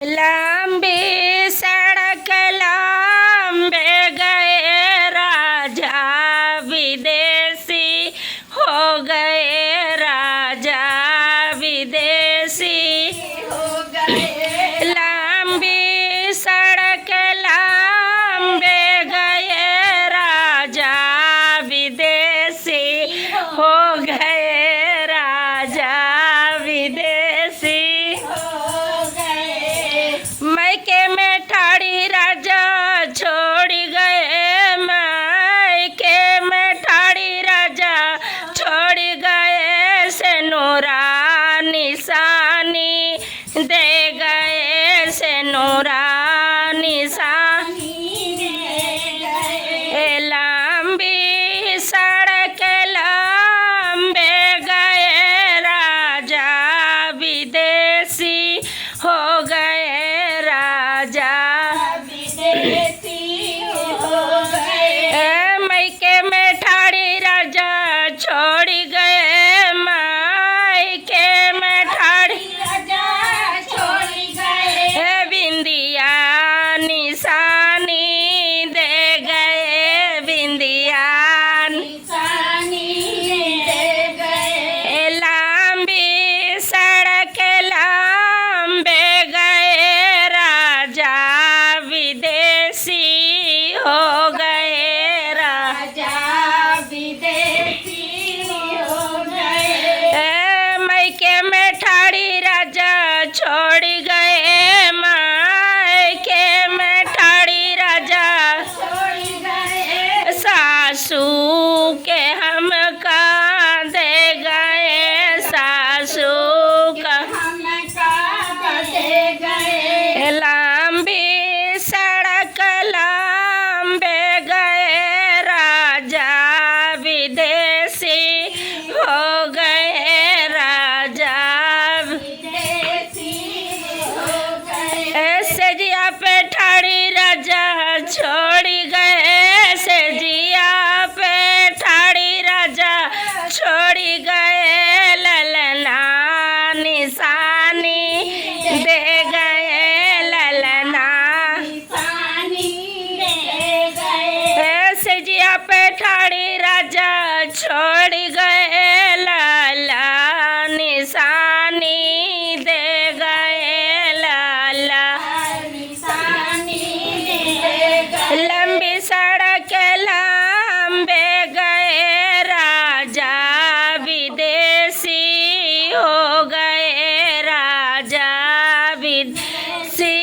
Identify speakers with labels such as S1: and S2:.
S1: लंबी सड़क लंबे गए राजा विदेशी हो गए राजा विदेशी हो गए। लंबी सड़क लंबे गए राजा विदेशी हो गए राजा विदेशी मैके में ठाड़ी राजा छोड़ गए मैके में ठाड़ी राजा छोड़ गए से नूरा निशानी दे गए से नूरा निशानी दे गए। लंबी सड़क लंबे गए राजा विदेशी हो गए राजा विदेशी हो गए। मैके में ठाड़ी राजा छोड़ गए मैके में ठाड़ी राजा छोड़ गए। बिंदिया निशानी दे गए बिंदिया निशानी दे गए। लंबी सड़क लंबे गए राजा विदेशी हो गए राजा विदेशी हो गए। मैके में ठाड़ी राजा छोड़ गए मैके में ठाड़ी राजा छोड़ गए। सासू के हम का दे गए सासू का हम का दे गए। लंबी सड़क लंबे गए राजा विदेशी हो गए राजा विदेशी हो गए। सजिया पे ठाड़ी राजा छोड़ गए सजिया पे ठाड़ी राजा छोड़ गए। ललना निशानी दे गए ललना निशानी दे गए। सजिया पे ठाड़ी राजा छोड़ गए लाला निशानी दे गए लाला निशानी दे गए। लंबी सड़क लंबे गए राजा विदेशी हो गए राजा विदेशी